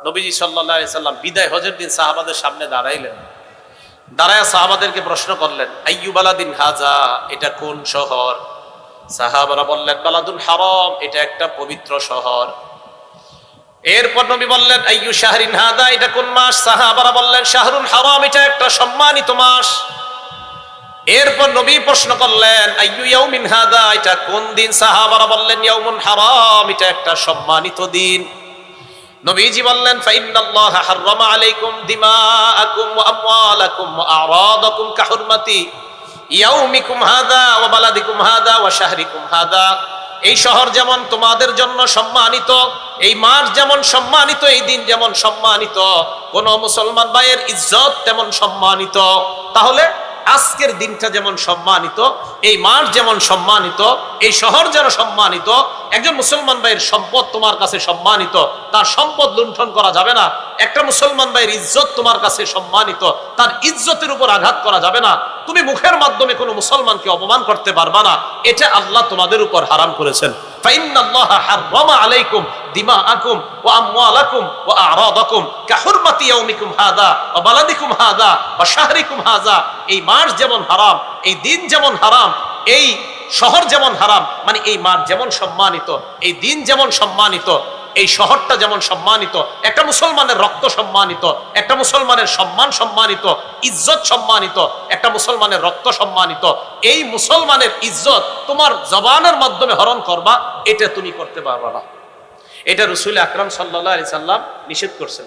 নবীজি সাল্লাল্লাহু আলাইহি সাল্লাম বিদায় হজের দিন সাহাবাদের সামনে দাঁড়াইলেন, দাঁড়ায় সাহাবাদেরকে প্রশ্ন করলেন, আইয়ু বালাদিন হাজা, এটা কোন শহর? সাহাবারা বললেন বালাদুল হারাম, এটা একটা পবিত্র শহর। এরপর নবী বললেন আইয়ু শাহরিন হাদা, এটা কোন মাস? সাহাবারা বললেন শাহরুল হারাম, এটা একটা সম্মানিত মাস। এরপর নবী প্রশ্ন করলেন আইয়ু ইয়াউমিন হাদা, এটা কোন দিন? সাহাবারা বললেন ইয়াউমুন হারাম, এটা একটা সম্মানিত দিন। নবীজি বললেন ফাইন্নাল্লাহা হাররামা আলাইকুম দিমাআকুম ওয়া আমওয়ালাকুম ওয়া আরাদাকুম কাহুরমাতি ইয়াউমিকুম হাদা ওয়া বালাদিকুম হাদা ওয়া শাহরিকুম হাদা। এই শহর যেমন তোমাদের জন্য সম্মানিত, এই মাস যেমন সম্মানিত, এই দিন যেমন সম্মানিত, কোন মুসলমান ভাইয়ের ইজ্জত তেমন সম্মানিত। তাহলে আজকের দিনটা যেমন সম্মানিত, এই মাস যেমন সম্মানিত, এই শহর যেন সম্মানিত, একজন মুসলমান ভাইয়ের সম্পদ তোমার কাছে সম্মানিত, তার সম্পদ লুণ্ঠন করা যাবে না। একটা মুসলমান ভাইয়ের ইজ্জত তোমার কাছে সম্মানিত, তার ইজ্জতের উপর আঘাত করা যাবে না। তুমি মুখের মাধ্যমে কোনো মুসলমানকে অপমান করতে পারবা না, এটা আল্লাহ তোমাদের উপর হারাম করেছেন। ফাইন্নাল্লাহা হাররামা আলাইকুম দিমাআকুম ওয়া আমওয়ালাকুম ওয়া আরাদাকুম কাহুরমাতি ইয়াউমিকুম হাদা ওয়া বালাদিকুম হাদা ওয়া শাহরিকুম হাযা। এই মাস যেমন হারাম, এই দিন যেমন হারাম, এই শহর যেমন হারাম, মানে এই মাস যেমন সম্মানিত, এই দিন যেমন সম্মানিত, এই শহরটা যেমন সম্মানিত, একটা মুসলমানের রক্ত সম্মানিত, একটা মুসলমানের সম্মান সম্মানিত, ইজ্জত সম্মানিত, একটা মুসলমানের রক্ত সম্মানিত। এই মুসলমানের ইজ্জত তোমার জবানের মাধ্যমে হরণ করবা, এটা তুমি করতে পারবা না। এটা রাসূল আকরাম সাল্লাল্লাহু আলাইহি সাল্লাম নিষেধ করছেন।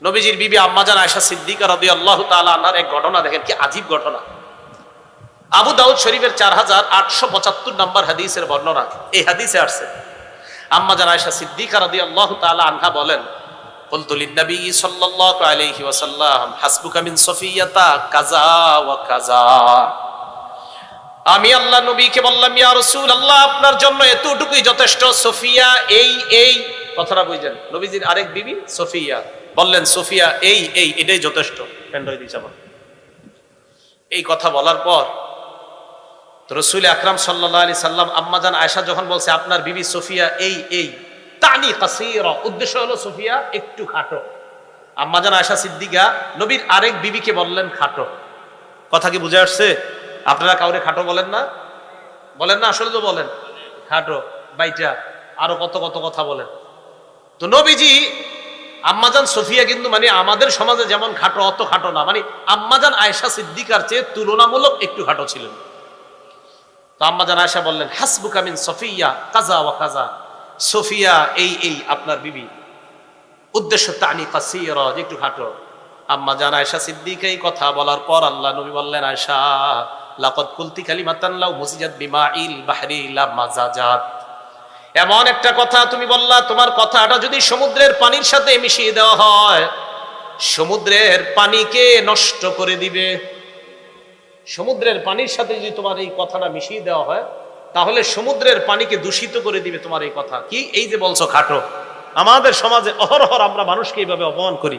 নবীজির বিবি আম্মাজান আয়েশা সিদ্দিকা রাদিয়াল্লাহু তাআলা আনহার এক ঘটনা দেখেন, কি আজীব ঘটনা। আবু দাউদ শরীফের 4875 নম্বর হাদিসের বর্ণনা। এই হাদিসে আসছে আম্মাজান আয়েশা সিদ্দিকা রাদিয়াল্লাহু তাআলা আনহা বলেন, কুলতু লিন-নবী সাল্লাল্লাহু আলাইহি ওয়াসাল্লাম হাসবুকা মিন সফিয়াতা কাযা ওয়া কাযা। আমি আল্লাহ নবীকে বললাম, ইয়া রাসূলুল্লাহ, আপনার জন্য এতটুকুই যথেষ্ট। সফিয়া এই কথাটা বুঝলেন, নবীজির আরেক বিবি সফিয়া, বললেন সফিয়া এই এটাই যথেষ্ট। পেন্ডয় দিছে আমার এই কথা বলার পর তো রাসূল আকরাম সাল্লাল্লাহু আলাইহি সাল্লাম আম্মাজান আয়েশা যখন বলছে আপনার বিবি সফিয়া এই তানি কাসীরা, উদ্দেশ্য হলো সফিয়া একটু খাটো। আম্মাজান আয়েশা সিদ্দিকা নবীর আরেক বিবিকে বললেন খাটো। কথা কি বুঝে আসছে? আপনারা কাউরে খাটো বলেন না? বলেন না? আসলে তো বলেন খাটো, বাইটা, আরো কত কত কথা বলেন। তো নবীজি আম্মাজান সফিয়া কিন্তু মানে আমাদের সমাজে যেমন খাটো অত খাটো না, মানে আম্মাজান আয়েশা সিদ্দিকার চেয়ে তুলনামূলক একটু খাটো ছিলেন। তো আম্মাজান আয়েশা বললেন হাসবুকা মিন সফিয়া কাযা ওয়া কাযা, সফিয়া এই আপনার বিবি, উদ্দেশ্য তানি কাসীরা, একটু খাটো। আম্মাজান আয়েশা সিদ্দিকা এই কথা বলার পর আল্লাহ নবী বললেন, আয়েশা লাকাদ কুলতি কালিমাতান লাউ মুসিজাত বিমাইল বাহরি লা মাজাজাত, এমন একটা কথা তুমি বললা, তোমার কথাটা যদি সমুদ্রের পানির সাথে মিশিয়ে দেওয়া হয়, সমুদ্রের পানিকে নষ্ট করে দিবে। সমুদ্রের পানির সাথে যদি তোমার এই কথাটা মিশিয়ে দেওয়া হয়, তাহলে সমুদ্রের পানিকে দূষিত করে দিবে তোমার এই কথা। কি এই যে বলছো খাটো, আমাদের সমাজে অহরহর আমরা মানুষকে এইভাবে অপমান করি।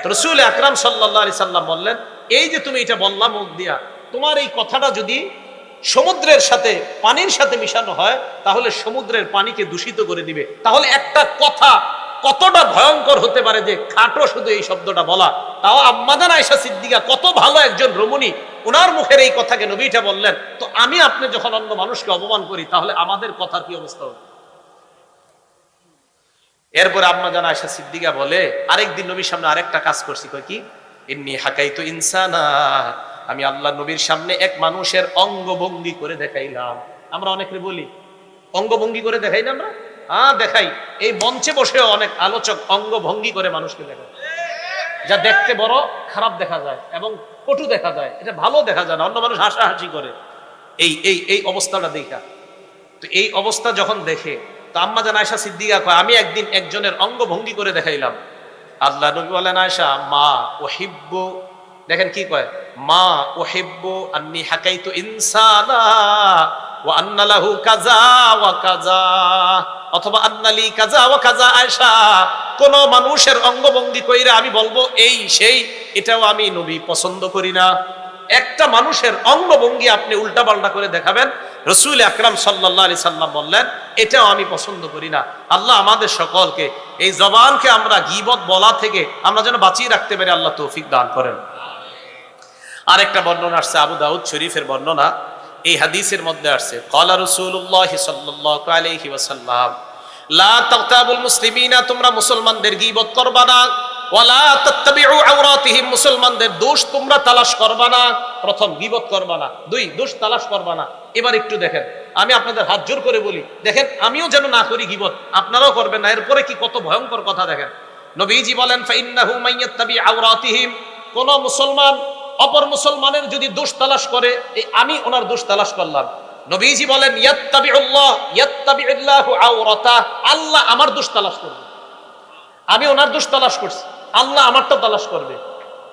তো রাসূল আকরাম সাল্লাল্লাহু আলাইহি সাল্লাম বললেন, এই যে তুমি এটা বললা মুখ দিয়া, তোমার এই কথাটা যদি সমুদ্রের সাথে পানির সাথে মিশানো হয়, তাহলে সমুদ্রের পানিকে দূষিত করে দিবে। তাহলে একটা কথা কতটা ভয়ঙ্কর হতে পারে যে খাটো শুধু এই শব্দটা বলা। তাও আম্মাজান আয়েশা সিদ্দিকা কত ভালো একজন রমণী, ওনার মুখের এই কথাকে নবীটা বললেন। তো আমি আপনি যখন অন্য মানুষকে অপমান করি, তাহলে আমাদের কথার কি অবস্থা হবে? এরপরে আম্মাজান আয়েশা সিদ্দিকা বলে, আরেকদিন নবীর সামনে আরেকটা কাজ করছি। কই কি? ইন্নী হাকাইতু ইনসানা, আমি আল্লাহ নবীর সামনে এক মানুষের অঙ্গভঙ্গি করে দেখাইলাম। আমরা অনেকে বলি অঙ্গভঙ্গি করে দেখাই না আমরা? দেখাই। এই মঞ্চে বসেও অনেক আলোচক অঙ্গভঙ্গি করে মানুষকে দেখায়, যা দেখতে বড় খারাপ দেখা যায় এবং কটু দেখা যায়, এটা ভালো দেখা যায় না। অন্য মানুষ হাসাহাসি করে এই অবস্থাটা দেখা। তো এই অবস্থা যখন দেখে, তো আম্মাজান আয়েশা সিদ্দিকা কয়, আমি একদিন একজনের অঙ্গভঙ্গি করে দেখাইলাম। আল্লাহ নবী বলেন, আয়েশা মা উহিব্বু, দেখেন কি কয়, মা উহিব্বু আন্নী হাকাইতু ইনসানা ওয়া আন্না লাহু কাযা ওয়া কাযা, অথবা আন্না লি কাযা ওয়া কাযা। আয়েশা, কোন মানুষের অঙ্গভঙ্গি কইরা আমি বলবো এই সেই, এটাও আমি নবী পছন্দ করি না। একটা মানুষের অঙ্গভঙ্গি আপনি উল্টাপাল্টা করে দেখাবেন, রাসূল আকরাম সাল্লাল্লাহু আলাইহি সাল্লাম বললেন এটাও আমি পছন্দ করি না। আল্লাহ আমাদের সকলকে এই জবানকে আমরা গীবত বলা থেকে আমরা যেন বাঁচিয়ে রাখতে পারি, আল্লাহ তৌফিক দান করেন। আরেকটা বর্ণনা আসছে আবু দাউদ শরীফের বর্ণনা, এই হাদিসের মধ্যে আসছে ক্বালা রাসূলুল্লাহ সাল্লাল্লাহু আলাইহি ওয়াসাল্লাম লা তাগতাবুল মুসলিমিনা, তোমরা মুসলমানদের গীবত করবা না, ওয়ালা তাত্তাবিউ আওরাতিহিম, মুসলমানদের দোষ তোমরা তালাশ করবা না। প্রথম গীবত করবা না, দুই দোষ তালাশ করবা না। এবার একটু দেখেন, আমি আপনাদের হাত জোর করে বলি, দেখেন আমিও যেন না করি গীবত, আপনারাও করবেন না। এরপরে কি কত ভয়ঙ্কর কথা দেখেন, নবীজি বলেন ফাইন্নাহু মাইয়াত্তাবি আওরাতিহিম, কোন মুসলমান অপর মুসলমানের যদি দোষ তালাশ করে, এই আমি ওনার দোষ তালাশ করলাম, নবীজি বলেন ইয়াত্তাবিউল্লাহ ইয়াত্তাবিউল্লাহু আওরাতা, আল্লাহ আমার দোষ তালাশ করবে। আমি ওনার দোষ তালাশ করছি, আল্লাহ আমারটা তালাশ করবে।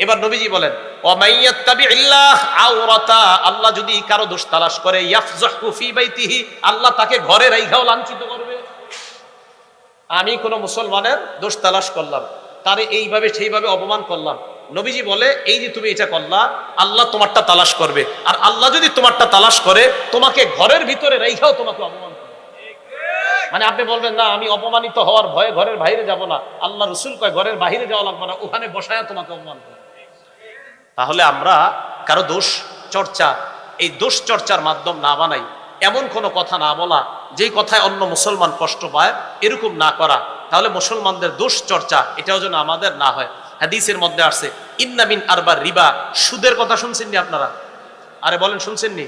এবার নবীজি বলেন ওয়া মাইয়াত্তাবিউল্লাহ আওরাতা, আল্লাহ যদি কারো দোষ তালাশ করে ইয়াফজাহু ফি বাইতিহি, আল্লাহ তাকে ঘরে রাইখাও লাঞ্ছিত করবে। আমি কোন মুসলমানের দোষ তালাশ করলাম, তারে এইভাবে সেইভাবে অপমান করলাম, নবীজি বলে এই যে তুমি এটা করলা, আল্লাহ তোমারটা তালাশ করবে। আর আল্লাহ যদি তোমারটা তালাশ করে, তোমাকে ঘরের ভিতরে রাইখাও তোমাকে অপমান করবে। মানে আপনি বলবেন না আমি অপমানিত হওয়ার ভয়ে ঘরের বাইরে যাব না, আল্লাহ রাসূল কয় ঘরের বাইরে যাওয়া লাগবে না, ওখানে বসায়া তোমাকে অপমান করবে। তাহলে আমরা কারো দোষ চর্চা, এই দোষ চর্চার মাধ্যম না বানাই, এমন কোনো কথা না বলা যেই কথায় অন্য মুসলমান কষ্ট পায়, এরকম না করা। তাহলে মুসলমানদের দোষ চর্চা এটাও যেন আমাদের না হয়। হাদিসের মধ্যে আসছে ইন্না মিন আরবার রিবা, সুদের কথা শুনছেন নি আপনারা? আরে বলেন শুনছেন নি?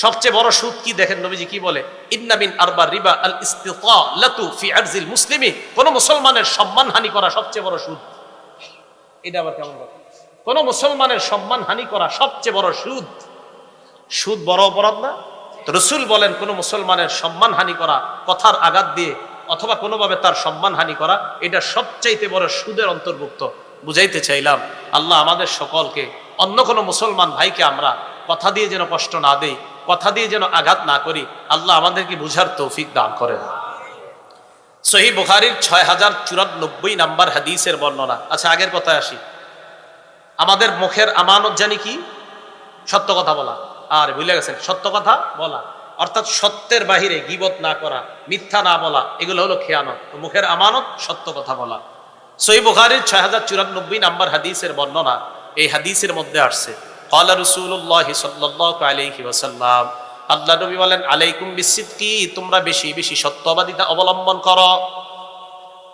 সবচেয়ে বড় সুদ কি দেখেন নবীজি কি বলে, ইন্না মিন আরবার রিবা আল ইস্তিতালাতু ফি আরজিল মুসলিমি, কোন মুসলমানের সম্মানহানি করা সবচেয়ে বড় সুদ। এটা আবার কেমন কথা? কোন মুসলমানের সম্মানহানি করা সবচেয়ে বড় সুদ। সুদ বড় অপরাধ না? তো রাসূল বলেন কোন মুসলমানের সম্মানহানি করা, কথার আঘাত দিয়ে অথবা কোনোভাবে তার সম্মানহানি করা, এটা সবচাইতে বড় সুদের অন্তর্ভুক্ত। বুঝাইতে চাইলাম আল্লাহ আমাদের সকলকে, অন্য কোনো মুসলমান ভাইকে আমরা কথা দিয়ে যেন কষ্ট না দেই, কথা দিয়ে যেন আঘাত না করি, আল্লাহ আমাদেরকে বুঝার তৌফিক দান করেন। সহিহ বুখারীর 6094 নাম্বার হাদিসের বর্ণনা। আচ্ছা আগের কথায় আসি, আমাদের মুখের আমানত জানি কি? সত্য কথা বলা। আর ভুলে গেছেন, সত্য কথা বলা অর্থাৎ সত্যের বাহিরে গীবত না করা, মিথ্যা না বলা, এগুলো হলো খেয়ানত। মুখের আমানত সত্য কথা বলা। সহিহ বুখারীর 6094 নাম্বার হাদিসের বর্ণনা, এই হাদিসের মধ্যে আসছে ক্বালা রাসূলুল্লাহ সাল্লাল্লাহু আলাইহি ওয়াসাল্লাম, আল্লাহ নবী বলেন আলাইকুম বিসিদকি, তোমরা বেশি বেশি সত্যবাদিতা অবলম্বন করো।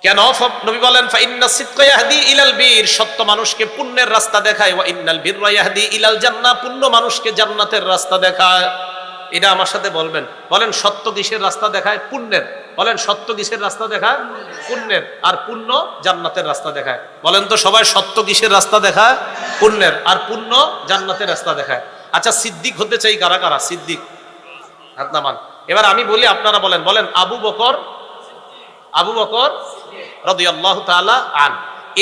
কেন? নবী বলেন ফাইন্নাস সিদকা ইয়াহদি ইলাল বীর, সত্য মানুষকে পুণ্যের রাস্তা দেখায়, ওয়া ইন্নাল বিররা ইয়াহদি ইলাল জান্নাহ, পুণ্য মানুষকে জান্নাতের রাস্তা দেখায়। এটা আমার সাথে বলবেন, বলেন সত্য কিসের রাস্তা দেখায়? পুণ্যের। বলেন সত্য কিসের রাস্তা দেখায়? পুণ্যের। আর পুণ্য জান্নাতের রাস্তা দেখায়। বলেন তো সবাই, সত্য কিসের রাস্তা দেখায়? পুণ্যের। আর পুণ্য জান্নাতের রাস্তা দেখায়। আচ্ছা সিদ্দিক হতে চাই কারা কারা? সিদ্দিক হাত নামান। এবার আমি বলি আপনারা বলেন, বলেন আবু বকর, আবু বকর রাদিয়াল্লাহু তাআলা আন।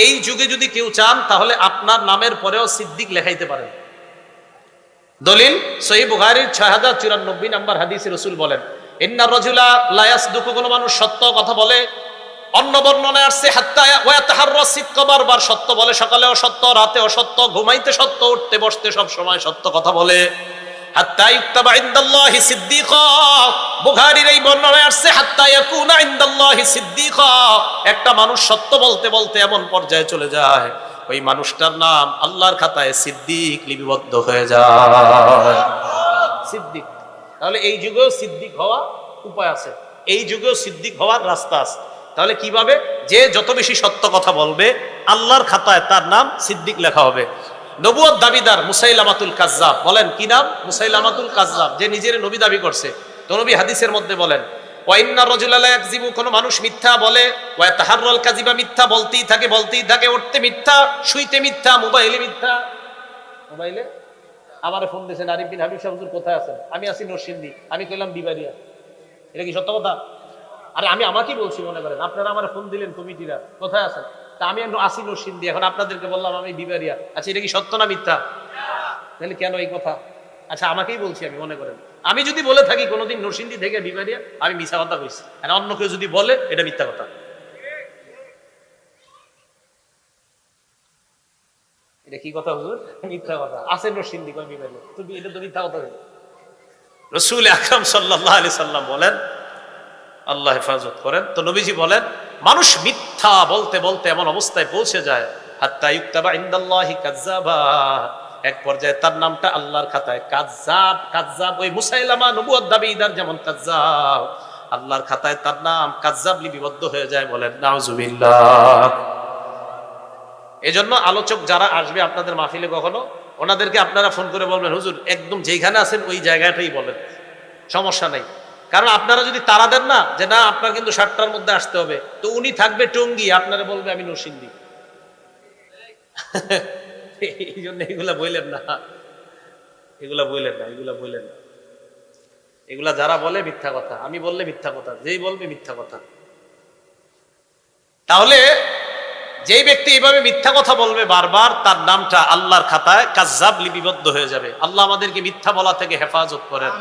এই যুগে যদি কেউ চান তাহলে আপনার নামের পরেও সিদ্দিক লেখাইতে পারেন। দলিল সহিহ বুখারীর 6094 নাম্বার হাদিসে রাসূল বলেন ইন্নার রাজুলা লা ইয়াসদুকু, কোন মানুষ সত্য কথা বলে। অন্য বর্ণনায় আসছে হাত্তা ওয়া তাহাররা সিদকা, বারবার সত্য বলে, সকালেও সত্য, রাতেও সত্য, ঘুমাইতে সত্য, উঠতে বসতে সব সময় সত্য কথা বলে। হাত্তা ইউক্তাবা ইনদাল্লাহি সিদ্দিকা, বুখারীর এই বর্ণনায় আসছে হাত্তা ইয়াকুনা ইনদাল্লাহি সিদ্দিকা, একটা মানুষ সত্য বলতে বলতে এমন পর্যায়ে চলে যায় ওই মানুষটার নাম আল্লাহর খাতায় সিদ্দিক লিপিবদ্ধ হয়ে যায়। সিদ্দিক। তাহলে এই যুগেও সিদ্দিক হওয়া উপায় আছে, এই যুগেও সিদ্দিক হওয়ার রাস্তা আছে। তাহলে কিভাবে? যে যত বেশি সত্য কথা বলবে আল্লাহর খাতায় তার নাম সিদ্দিক লেখা হবে। নবুয়ত দাবিদার মুসাইলামাতুল কাজ্জাব, বলেন কি নাম? মুসাইলামাতুল কাজ্জাব, যে নিজের নবী দাবি করছে। তো নবী হাদিসের মধ্যে বলেন ওয়া ইন্নার রাজুলা লা ইয়াকযিবু, কোন মানুষ মিথ্যা বলে, ওয়া তাহাররাল কাযিবা, মিথ্যা বলতেই থাকে বলতেই থাকে, উঠতে মিথ্যা, শুইতে মিথ্যা, মোবাইলে মিথ্যা। মোবাইলে আমারে ফোন দিয়েছেন আরিফ বিন হাবিব সাহেব, হুজুর কোথায় আছেন? আমি আছি নরসিংদী, আমি কইলাম বিবারিয়া। এটা কি সত্য কথা? আরে আমি আমাকেই বলছি, মনে করেন আপনারা আমার ফোন দিলেন কমিটিরা, কোথায় আছেন? তা আমি আসি নরসিংদী, এখন আপনাদেরকে বললাম আমি বিবারিয়া। আচ্ছা এটা কি সত্য না মিথ্যা? তাহলে কেন এই কথা? আচ্ছা আমাকেই বলছি আমি, মনে করেন আমি যদি বলে থাকি কোনোদিন নরসিংদী থেকে বিবারিয়া, আমি মিথ্যা কথা কইছি। আর অন্য কেউ যদি বলে এটা মিথ্যা কথা। দেখি কথা হুজুর, মিথ্যা কথা আছে নরসিংদী কই মিবেল, তুমি এটা তো মিথ্যা কথা হইল। রাসূল আকরাম সাল্লাল্লাহু আলাইহি সাল্লাম বলেন, আল্লাহ হেফাজত করেন, তো নবীজি বলেন মানুষ মিথ্যা বলতে বলতে এমন অবস্থায় পৌঁছে যায় হাত্তা ইউক্তাবা ইনদাল্লাহি কাযযাবা, এক পর্যায়ে তার নামটা আল্লাহর খাতায় কাযযাব, কাযযাব ওই মুসাইলামা নবুয়ত দাবিদার যেমন কাযযাব, আল্লাহর খাতায় তার নাম কাযযাব লিপিবদ্ধ হয়ে যায়। বলেন নাউজুবিল্লাহ। এজন্য আলোচক যারা আসবে আপনাদের মাহফিলে কখনো, ওনাদেরকে আপনারা ফোন করে বলবেন হুজুর একদম যেখানে আছেন ওই জায়গাটাই বলেন, সমস্যা নাই। কারণ আপনারা যদি তাড়া দেন না যে না আপনার কিন্তু 7টার মধ্যে আসতে হবে, তো উনি থাকবে টঙ্গী, আপনারা বলবে আমি নরসিংদী। এই জন্য এগুলা বললেন না, এগুলা বললেন না, এগুলা বললেন না। এগুলা যারা বলে মিথ্যা কথা, আমি বললে মিথ্যা কথা, যেই বলবে মিথ্যা কথা। তাহলে যেই ব্যক্তি এইভাবে মিথ্যা কথা বলবে বারবার, তার নামটা আল্লাহর খাতায় কাযযাব লিপিবদ্ধ হয়ে যাবে। আল্লাহ আমাদেরকে মিথ্যা বলা থেকে হেফাজত করেন।